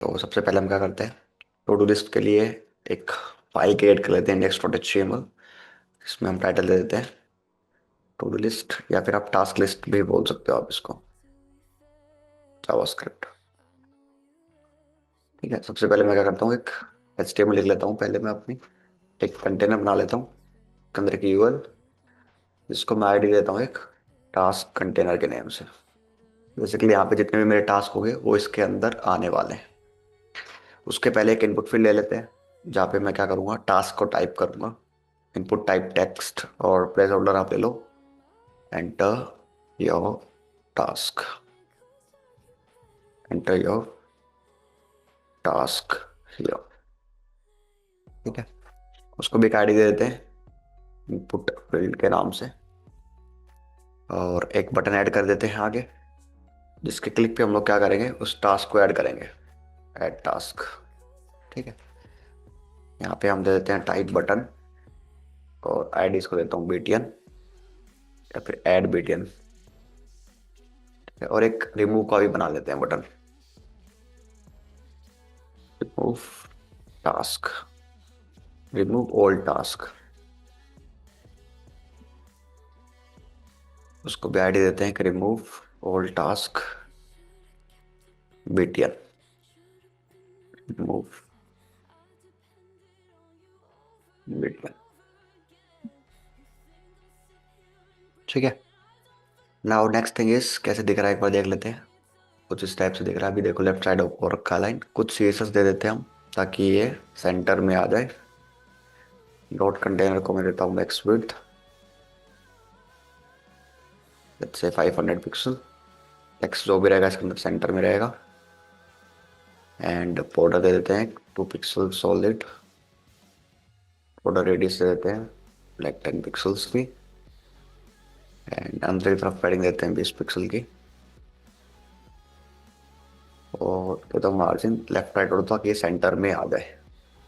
तो सबसे पहले हम क्या करते हैं, टू डू लिस्ट के लिए एक फाइल क्रिएट कर लेते हैं index.html। इसमें हम टाइटल दे देते हैं टू डू लिस्ट, या फिर आप टास्क लिस्ट भी बोल सकते हो आप इसको, जावास्क्रिप्ट। ठीक है, सबसे पहले मैं क्या करता हूँ, एक HTML लिख लेता हूँ। पहले मैं अपनी एक कंटेनर बना लेता हूँ के अंदर की यूआरएल, जिसको मैं आईडी देता हूँ एक टास्क कंटेनर के नेम से। बेसिकली यहाँ पे जितने भी मेरे टास्क होंगे वो इसके अंदर आने वाले हैं। उसके पहले एक इनपुट फील्ड ले लेते हैं, जहाँ पे मैं क्या करूँगा, टास्क को टाइप करूँगा। इनपुट टाइप टेक्स्ट और प्लेस होल्डर आप ले लो। Enter your task, enter your task here. ठीक है, उसको भी एक आईडी दे देते हैं इनपुट फील्ड के नाम से, और एक बटन ऐड कर देते हैं आगे, जिसके क्लिक पे हम लोग क्या करेंगे, उस टास्क को ऐड करेंगे, ऐड टास्क। ठीक है, यहाँ पे हम दे देते हैं टाइप बटन, और आईडी इसको देता हूँ बीटीएन या फिर ऐड बीटीएन। और एक रिमूव का भी बना लेते हैं button, remove task, remove all task. उसको भी आईडी देते हैं कि remove all task BTN, remove BTN. ठीक है, नाउ नेक्स्ट थिंग इज कैसे दिख रहा है एक बार देख लेते हैं। कुछ इस टाइप से दिख रहा है, अभी देखो लेफ्ट साइड और रखा लाइन। कुछ सीएसएस दे देते हैं हम, ताकि ये सेंटर में आ जाए। डॉट कंटेनर को मैं देता हूँ max width, let's say 500 pixel. Text जो भी रहेगा इसके अंदर सेंटर में रहेगा। एंड बॉर्डर दे देते हैं 2 पिक्सल सॉलिड। बॉर्डर रेडियस दे देते हैं लाइक 10 पिक्सल्स की। एंड अंदर की तरफ पैडिंग देते हैं 20 पिक्सल की। और तो मार्जिन लेफ्ट राइट और ताकि ये सेंटर में आ जाए।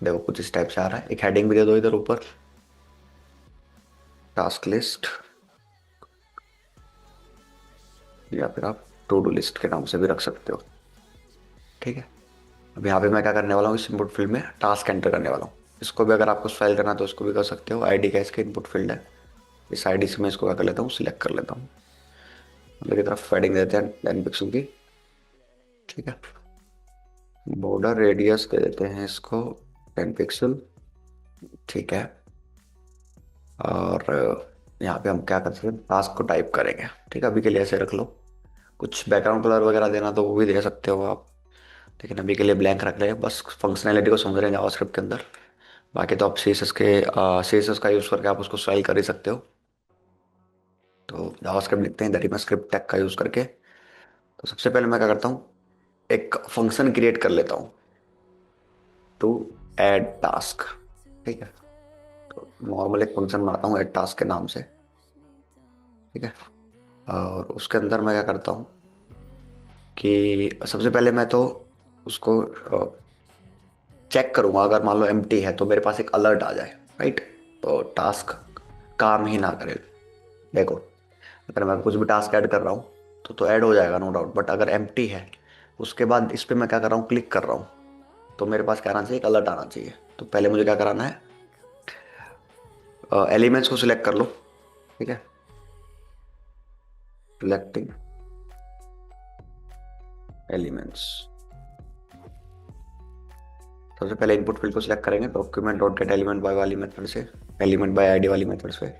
देखो कुछ इस टाइप से आ रहा है। एक हेडिंग भी दे दो इधर ऊपर, टास्क लिस्ट, या फिर आप टू डू लिस्ट के नाम से भी रख सकते हो। ठीक है, अब यहाँ पे मैं क्या करने वाला हूँ, इस इनपुट फील्ड में टास्क एंटर करने वाला हूँ। इसको भी अगर आपको स्पेल करना है तो इसको भी कर सकते हो। आईडी का इसके इनपुट फील्ड है, इस आईडी से मैं इसको क्या कर लेता हूँ, सिलेक्ट कर लेता हूँ। अंदर की तरफ पैडिंग देते हैं 10 पिक्सल की। ठीक है, बॉर्डर रेडियस दे देते हैं इसको 10 पिक्सल। ठीक है, और यहाँ पे हम क्या कर सकते हैं, टास्क को टाइप करेंगे। ठीक है, अभी के लिए ऐसे रख लो। कुछ बैकग्राउंड कलर वगैरह देना तो वो भी दे सकते हो आप, लेकिन अभी के लिए ब्लैंक रख रहे हैं, बस फंक्शनैलिटी को समझ रहे हैं जावास्क्रिप्ट के अंदर। बाकी तो आप CSS का यूज़ करके आप उसको स्टाइल कर ही सकते हो। तो जावास्क्रिप्ट लिखते हैं, मैं स्क्रिप्ट टैग का यूज़ करके। तो सबसे पहले मैं क्या करता हूँ, एक फंक्शन क्रिएट कर लेता हूँ टू ऐड टास्क। ठीक है, तो नॉर्मल एक फंक्शन बनाता हूँ ऐड टास्क के नाम से। ठीक है, और उसके अंदर मैं क्या करता हूँ कि सबसे पहले मैं तो उसको चेक करूंगा। अगर मान लो एम्प्टी है तो मेरे पास एक अलर्ट आ जाए, राइट। तो टास्क काम ही ना करे। देखो, अगर मैं कुछ भी टास्क ऐड कर रहा हूँ तो ऐड हो जाएगा नो डाउट, बट अगर एम्प्टी है उसके बाद इस पे मैं क्या कर रहा हूँ, क्लिक कर रहा हूँ, तो मेरे पास क्या आना चाहिए, एक अलर्ट आना चाहिए। तो पहले मुझे क्या कराना है, एलिमेंट्स को सिलेक्ट कर लो। ठीक है, सिलेक्टिंग एलिमेंट्स। सबसे पहले इनपुट फील्ड को सिलेक्ट करेंगे document dot gate element by वाली मेथड से, एलिमेंट बाय आईडी वाली मेथड से,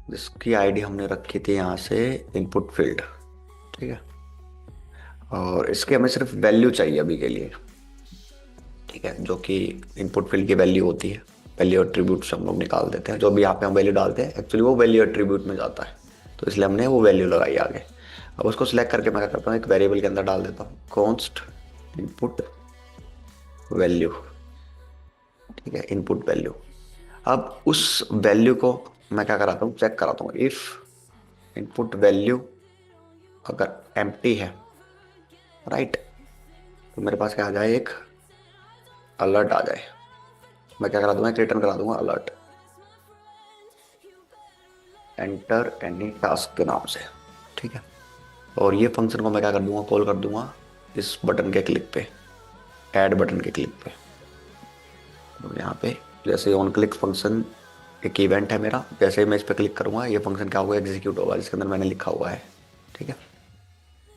जिसकी आईडी हमने रखी थी यहाँ से इनपुट फील्ड। ठीक है, और इसके हमें सिर्फ वैल्यू चाहिए अभी के लिए। ठीक है, जो कि इनपुट फील्ड की वैल्यू होती है। वैल्यू एट्रीब्यूट से हम लोग निकाल देते हैं, जो भी यहाँ पे हम वैल्यू डालते हैं एक्चुअली वो वैल्यू एट्रीब्यूट में जाता है, तो इसलिए हमने वो वैल्यू लगाई आगे। अब उसको सिलेक्ट करके मैं क्या करता हूँ, एक वेरिएबल के अंदर डाल देता हूँ कॉन्स्ट इनपुट वैल्यू। ठीक है, इनपुट वैल्यू। अब उस वैल्यू को मैं क्या कराता हूँ, चेक कराता हूँ। इफ इनपुट वैल्यू अगर एम्प्टी है, राइट, तो मेरे पास क्या आ जाए, एक अलर्ट आ जाए। मैं क्या करा दूंगा, एक रिटर्न करा दूंगा अलर्ट, एंटर एनी टास्क के नाम से। ठीक है, और ये फंक्शन को मैं क्या कर दूंगा, कॉल कर दूंगा इस बटन के क्लिक पे। ऐड बटन के क्लिक पे। तो यहाँ पे जैसे ऑन क्लिक फंक्शन एक इवेंट है मेरा, जैसे ही मैं इस पर क्लिक करूंगा ये फंक्शन क्या होगा, एग्जीक्यूट होगा, जिसके अंदर मैंने लिखा हुआ है। ठीक है,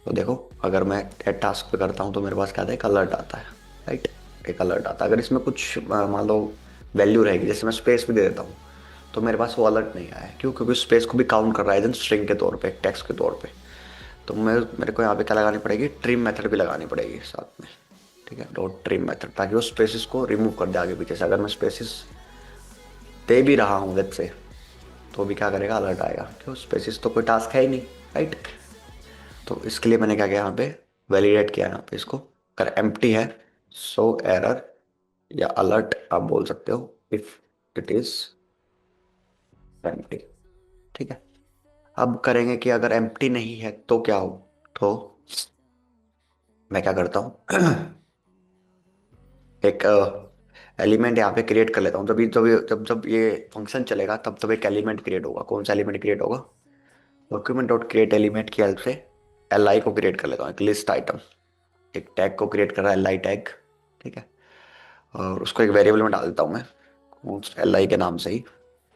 तो देखो अगर मैं ऐड टास्क पे करता हूँ तो मेरे पास क्या आता है, एक अलर्ट आता है। राइट, एक अलर्ट आता है। अगर इसमें कुछ मान लो वैल्यू रहेगी, जैसे मैं स्पेस भी दे देता हूँ, तो मेरे पास वो अलर्ट नहीं आया है। क्यों? क्योंकि स्पेस को भी काउंट कर रहा है स्ट्रिंग के तौर पे, टेक्स्ट के तौर पे। तो मेरे को यहाँ पे क्या लगानी पड़ेगी, ट्रिम मेथड भी लगानी पड़ेगी साथ में। ठीक है, डॉट ट्रिम मेथड, ताकि वो स्पेसिस को रिमूव कर दे आगे पीछे से। अगर मैं स्पेसिस दे भी रहा हूँ लेट्स से, तो भी क्या करेगा, अलर्ट आएगा। क्यों? स्पेसिस तो कोई टास्क है ही नहीं। राइट, तो इसके लिए मैंने क्या किया, यहाँ पे वैलिडेट किया यहाँ पे इसको। अगर एम्प्टी है सो एरर या अलर्ट आप बोल सकते हो, इफ इट इज एम्प्टी। ठीक है, अब करेंगे कि अगर एम्प्टी नहीं है तो क्या हो। तो मैं क्या करता हूँ एक एलिमेंट यहाँ पे क्रिएट कर लेता हूँ। जब ये फंक्शन चलेगा तब तब एक एलिमेंट क्रिएट होगा। कौन सा एलिमेंट क्रिएट होगा, डॉक्यूमेंट डॉट क्रिएट एलिमेंट की हेल्प से एल आई को क्रिएट कर लेता हूँ, एक लिस्ट आइटम। एक टैग को क्रिएट कर रहा है एल आई टैग। ठीक है, और उसको एक वेरिएबल में डाल देता हूँ मैं, एल आई के नाम से ही।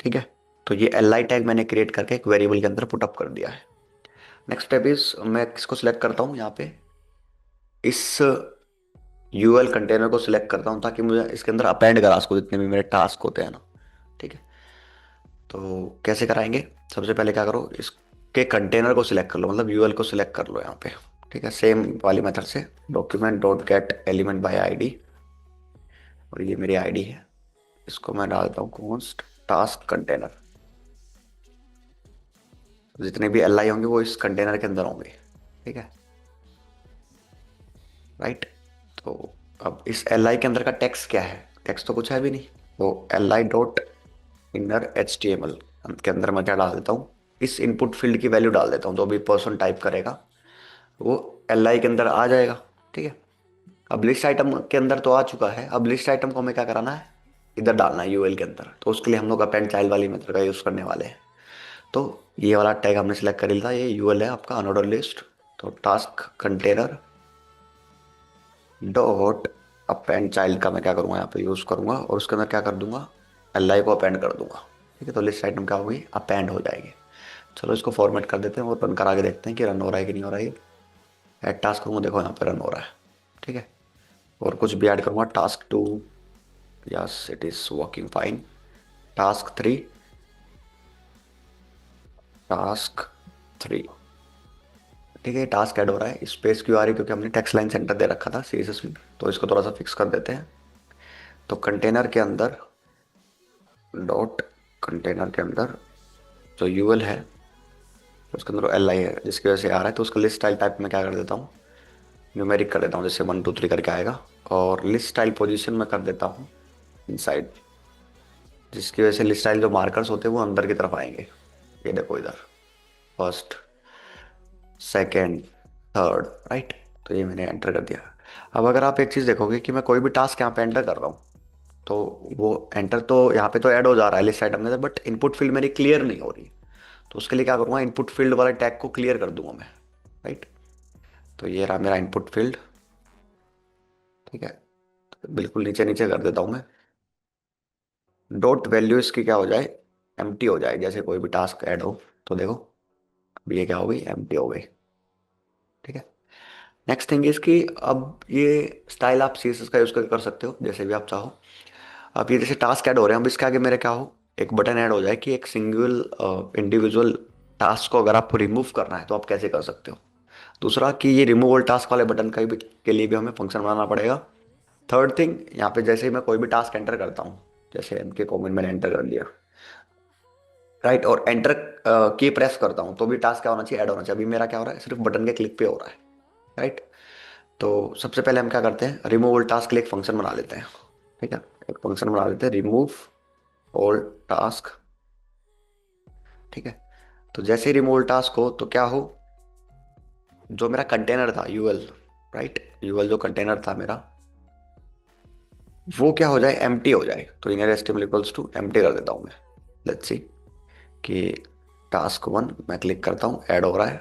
ठीक है, तो ये एल आई टैग मैंने क्रिएट करके एक वेरिएबल के अंदर पुटअप कर दिया है। नेक्स्ट स्टेप इज, मैं किसको सिलेक्ट करता हूँ यहाँ पे, इस यूएल कंटेनर को सिलेक्ट करता हूँ, ताकि मुझे इसके अंदर अपेंड करा सको जितने भी मेरे टास्क होते हैं ना। ठीक है, तो कैसे कराएंगे, सबसे पहले क्या करो, इसके कंटेनर को सिलेक्ट कर लो, मतलब यूएल को सिलेक्ट कर लो यहाँ पे। ठीक है, सेम वाली मेथड से document dot gate element by ID, और ये मेरी आईडी है, इसको मैं डालता हूँ कॉन्स्ट टास्क कंटेनर। जितने भी एल आई होंगे वो इस कंटेनर के अंदर होंगे। ठीक है, राइट। तो अब इस एल आई के अंदर का टेक्स्ट क्या है, टेक्स्ट तो कुछ है भी नहीं। वो L I dot inner H T M L के अंदर मैं क्या डाल देता हूँ, इस इनपुट फील्ड की वैल्यू डाल देता हूँ। तो अभी पर्सन टाइप करेगा वो एल आई के अंदर आ जाएगा। ठीक है, अब लिस्ट आइटम के अंदर तो आ चुका है, अब लिस्ट आइटम को हमें क्या कराना है, इधर डालना है यूएल के अंदर। तो उसके लिए हम लोग अपेंड चाइल्ड वाली मेथड का यूज करने वाले हैं। तो ये वाला टैग हमने सिलेक्ट कर लिया, ये यूएल है आपका अनऑर्डर लिस्ट। तो task container dot append child का मैं क्या करूंगा, यहाँ पे यूज करूंगा, और उसके अंदर क्या कर दूंगा, एल आई को अपेंड कर दूंगा। ठीक है, तो लिस्ट आइटम क्या होगी, अपेंड हो जाएगी। चलो इसको फॉर्मेट कर देते हैं और रन करा के देखते हैं कि रन हो रहा है कि नहीं हो रहा है। ऐड टास्क करूँगा, देखो यहाँ पे रन हो रहा है। ठीक है, और कुछ भी ऐड करूँगा, task 2, yes it is working fine. Task 3, task 3। ठीक है, टास्क ऐड हो रहा है, स्पेस क्यों आ रही है, क्योंकि हमने टेक्स्ट लाइन सेंटर दे रखा था सीएसएस में। तो इसको थोड़ा सा फिक्स कर देते हैं। तो कंटेनर के अंदर डॉट कंटेनर के अंदर जो यूएल है उसके अंदर एल आई है, जिसकी वजह से आ रहा है। तो उसका लिस्ट स्टाइल टाइप में क्या कर देता हूँ, न्यूमेरिक कर देता हूँ, जैसे 1 2 3 करके आएगा। और लिस्ट स्टाइल पोजीशन में कर देता हूँ इनसाइड, जिसकी वजह से लिस्ट स्टाइल जो मार्कर्स होते हैं वो अंदर की तरफ आएंगे। ये देखो इधर, फर्स्ट, सेकेंड, थर्ड, राइट। तो ये मैंने एंटर कर दिया। अब अगर आप एक चीज़ देखोगे कि मैं कोई भी टास्क यहाँ पे एंटर कर रहा हूँ, तो वो एंटर तो यहाँ पे तो ऐड हो जा रहा है लिस्ट आइटम में, बट इनपुट फील्ड मेरी क्लियर नहीं हो रही। तो उसके लिए क्या करूँगा, इनपुट फील्ड वाला टैग को क्लियर कर दूंगा मैं। राइट, तो ये रहा मेरा इनपुट फील्ड। ठीक है, तो बिल्कुल नीचे नीचे कर देता हूँ मैं। डॉट वैल्यू इसकी क्या हो जाए, एम्प्टी हो जाए, जैसे कोई भी टास्क ऐड हो। तो देखो अब ये क्या हो गई, एम्प्टी हो गई। ठीक है, नेक्स्ट थिंग इसकी, अब ये स्टाइल आप सीएसएस का यूज कर कर सकते हो जैसे भी आप चाहो। अब ये जैसे टास्क ऐड हो रहे हैं, अब इसके आगे मेरे क्या हो, एक बटन ऐड हो जाए कि एक सिंगल इंडिविजुअल टास्क को अगर आपको रिमूव करना है तो आप कैसे कर सकते हो। दूसरा कि ये रिमूवल टास्क वाले बटन का भी के लिए भी हमें फंक्शन बनाना पड़ेगा। थर्ड थिंग, यहाँ पे जैसे ही मैं कोई भी टास्क एंटर करता हूँ, जैसे एम के कॉमेंट मैंने एंटर कर दिया, राइट, और एंटर की प्रेस करता हूँ, तो भी टास्क क्या होना चाहिए, ऐड होना चाहिए। अभी मेरा क्या हो रहा है, सिर्फ बटन के क्लिक पे हो रहा है। राइट, तो सबसे पहले हम क्या करते हैं, रिमूव ऑल टास्क के लिए एक फंक्शन बना लेते हैं। ठीक है, एक फंक्शन बना लेते हैं, रिमूव ऑल टास्क। ठीक है, तो जैसे ही रिमूव ऑल टास्क हो तो क्या हो, जो मेरा कंटेनर था यूएल, राइट, यूएल जो कंटेनर था मेरा, वो क्या हो जाए, एम्प्टी हो जाए। तो inner HTML equals to empty कर देता हूँ मैं। लेट्स सी कि टास्क 1 मैं क्लिक करता हूँ, ऐड हो रहा है।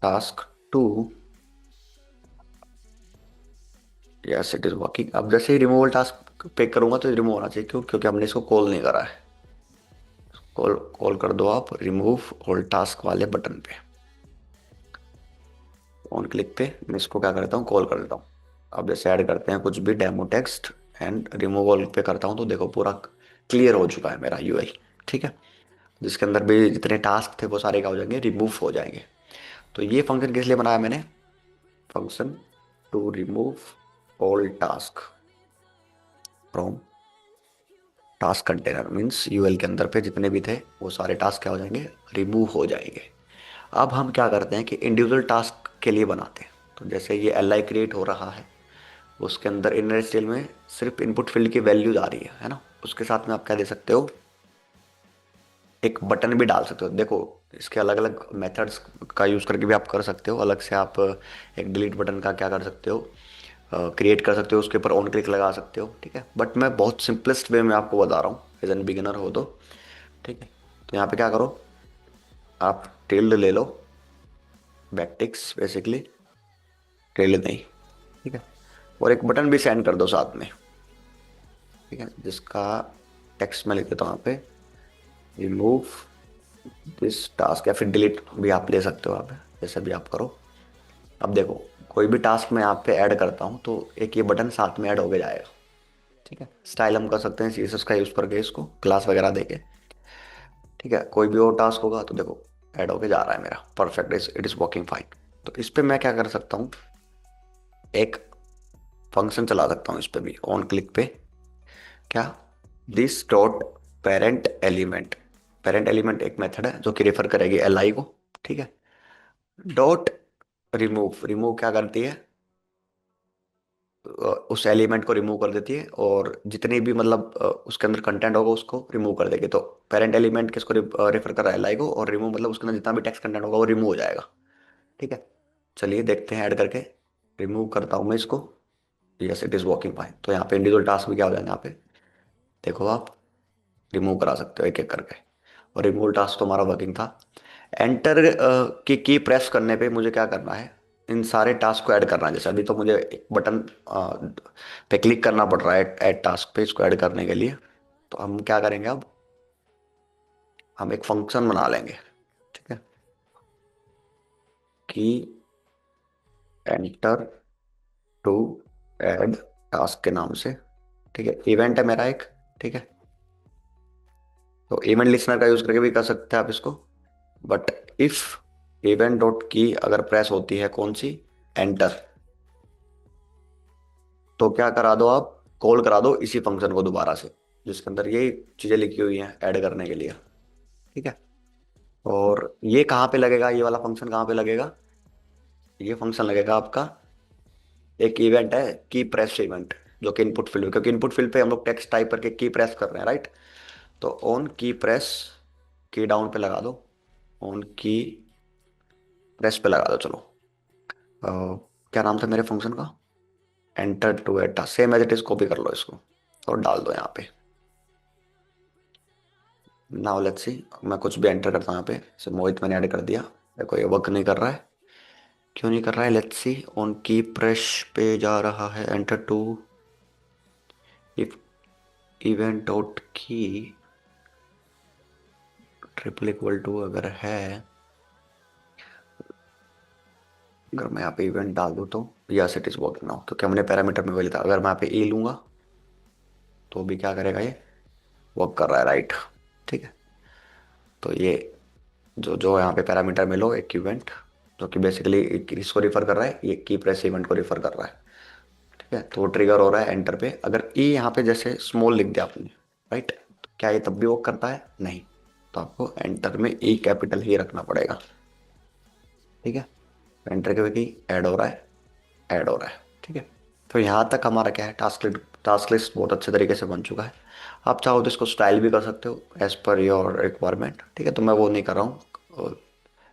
Task 2 yes it is working. अब जैसे ही रिमूवल टास्क पे करूंगा तो रिमूव होना चाहिए, क्यों? क्योंकि हमने इसको कॉल नहीं करा है। कॉल कॉल कर दो आप रिमूव ऑल टास्क वाले बटन पे, ऑन क्लिक पे मैं इसको क्या करता हूँ, कॉल कर देता हूँ। अब जैसे ऐड करते हैं कुछ भी demo text and remove all पे करता हूँ, तो देखो पूरा क्लियर हो चुका है मेरा यूआई। ठीक है, जिसके अंदर भी जितने टास्क थे वो सारे क्या हो जाएंगे, रिमूव हो जाएंगे। तो ये फंक्शन किस लिए बनाया मैंने? Function to remove all task from task container, means UL के अंदर पे जितने भी थे वो सारे टास्क क्या हो जाएंगे, रिमूव हो जाएंगे। अब हम क्या करते हैं कि इंडिविजुअल टास्क के लिए बनाते हैं। तो जैसे ये एल आई क्रिएट हो रहा है, उसके अंदर इनर स्टेल में सिर्फ इनपुट फील्ड की वैल्यूज आ रही है ना। उसके साथ में आप क्या दे सकते हो, एक बटन भी डाल सकते हो। देखो इसके अलग अलग मेथड्स का यूज़ करके भी आप कर सकते हो। अलग से आप एक डिलीट बटन का क्या कर सकते हो, क्रिएट कर सकते हो, उसके ऊपर ऑन क्लिक लगा सकते हो। ठीक है, बट मैं बहुत सिंपलेस्ट वे में आपको बता रहा हूँ एज एन बिगिनर हो तो। ठीक है, तो यहाँ पे क्या करो, आप टिल्ड ले लो, बैकटिक्स बेसिकली, टिल्ड नहीं। ठीक है, और एक बटन भी सेंड कर दो साथ में। ठीक है, जिसका टेक्स्ट में लिख देता हूँ यहाँ पे, रिमूव दिस टास्क, या फिर डिलीट भी आप ले सकते हो, आप जैसे भी आप करो। अब देखो कोई भी टास्क मैं यहाँ पे ऐड करता हूँ तो एक ये बटन साथ में ऐड होके जाएगा। ठीक है, स्टाइल हम कर सकते हैं सीएसएस का यूज़ करके, इसको क्लास वगैरह देके। ठीक है, कोई भी और टास्क होगा तो देखो ऐड होके जा रहा है मेरा, perfect, it is working fine. तो इस पे मैं क्या कर सकता हूँ, एक फंक्शन चला सकता हूँ इस पे भी, ऑन क्लिक पे, क्या, this dot parent element. Parent element एक मेथड है जो कि रेफर करेगी एल आई को। ठीक है, डॉट रिमूव, रिमूव क्या करती है, उस एलिमेंट को रिमूव कर देती है, और जितनी भी मतलब उसके अंदर कंटेंट होगा उसको रिमूव कर देगी। तो पेरेंट एलिमेंट किसको रेफर कर रहा है, एल आई को, और रिमूव मतलब उसके अंदर जितना भी टेक्स्ट कंटेंट होगा वो रिमूव हो जाएगा। ठीक है, चलिए देखते हैं ऐड करके। रिमूव करता हूँ मैं इसको, yes it is working fine. तो यहाँ पे इंडिविजुअल टास्क भी क्या हो जाएंगे, यहाँ पे देखो आप रिमूव करा सकते हो एक एक करके। और रिमूव टास्क तो हमारा वर्किंग था। एंटर की प्रेस करने पे मुझे क्या करना है, इन सारे टास्क को ऐड करना है। जैसे अभी तो मुझे एक बटन पे क्लिक करना पड़ रहा है ऐड टास्क पे, इसको ऐड करने के लिए। तो हम क्या करेंगे, अब हम एक फंक्शन बना लेंगे। ठीक है, कि एंटर टू ऐड टास्क के नाम से। ठीक है, इवेंट है मेरा एक। ठीक है, तो इवेंट लिसनर का यूज करके भी कर सकते हैं आप इसको। बट इफ इवेंट डॉट की अगर प्रेस होती है कौन सी, एंटर, तो क्या करा दो आप, कॉल करा दो इसी फंक्शन को दोबारा से, जिसके अंदर ये चीजें लिखी हुई हैं ऐड करने के लिए। ठीक है, और ये कहाँ पे लगेगा, ये वाला फंक्शन कहाँ पे लगेगा, ये फंक्शन लगेगा आपका, एक इवेंट है की प्रेस इवेंट, जो कि इनपुट फील्ड, क्योंकि इनपुट फील्ड पे हम लोग टेक्स्ट टाइप करके की प्रेस कर रहे हैं, राइट। तो ऑन की प्रेस, की डाउन पे लगा दो, ऑन की प्रेस पे लगा दो। चलो अ, क्या नाम था मेरे फंक्शन का, एंटर टू एटा, same as it is copy कर लो इसको और डाल दो यहाँ पे। नाउ लेट्स सी, मैं कुछ भी एंटर करता हूँ यहाँ पे, जैसे मोहित मैंने ऐड कर दिया। देखो ये वर्क नहीं कर रहा है, क्यों नहीं कर रहा है, let's see. On key press पे जा रहा है, enter to, if event dot key triple equal to अगर है, अगर मैं यहाँ पे इवेंट डाल दूँ तो yes it is working now, क्योंकि हमने पैरामीटर में वही था। अगर मैं यहाँ पे ए लूंगा तो भी क्या करेगा, ये वर्क कर रहा है, राइट। ठीक है, तो ये जो जो यहाँ पे पैरामीटर में लो एक इवेंट, जो कि बेसिकली इसको रिफर कर रहा है, ये की प्रेस इवेंट को रिफर कर रहा है। ठीक है, तो वो ट्रिगर हो रहा है एंटर पे। अगर ई यहाँ पे जैसे स्मॉल लिख दिया आपने, राइट, तो क्या ये तब भी वर्क करता है, नहीं। तो आपको एंटर में ई कैपिटल ही रखना पड़ेगा। ठीक है, एंटर के की ऐड हो रहा है, ऐड हो रहा है। ठीक है, तो यहाँ तक हमारा क्या है, टास्क लिस्ट बहुत अच्छे तरीके से बन चुका है। आप चाहो तो इसको स्टाइल भी कर सकते हो एज पर योर रिक्वायरमेंट। ठीक है, तो मैं वो नहीं कर रहा हूँ,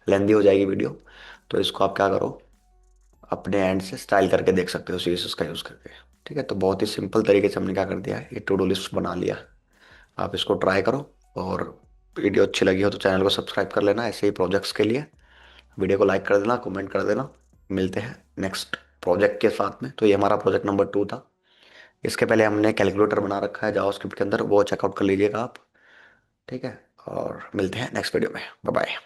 लेंदी हो जाएगी वीडियो। तो इसको आप क्या करो, अपने एंड से स्टाइल करके देख सकते हो सीएसएस का यूज़ करके। ठीक है, तो बहुत ही सिंपल तरीके से हमने क्या कर दिया है, ये टू डू लिस्ट बना लिया। आप इसको ट्राई करो, और वीडियो अच्छी लगी हो तो चैनल को सब्सक्राइब कर लेना ऐसे ही प्रोजेक्ट्स के लिए। वीडियो को लाइक कर देना, कमेंट कर देना। मिलते हैं नेक्स्ट प्रोजेक्ट के साथ में। तो ये हमारा प्रोजेक्ट नंबर 2 था। इसके पहले हमने कैलकुलेटर बना रखा है जावास्क्रिप्ट के अंदर, वो चेकआउट कर लीजिएगा आप। ठीक है। और मिलते हैं नेक्स्ट वीडियो में। Bye bye.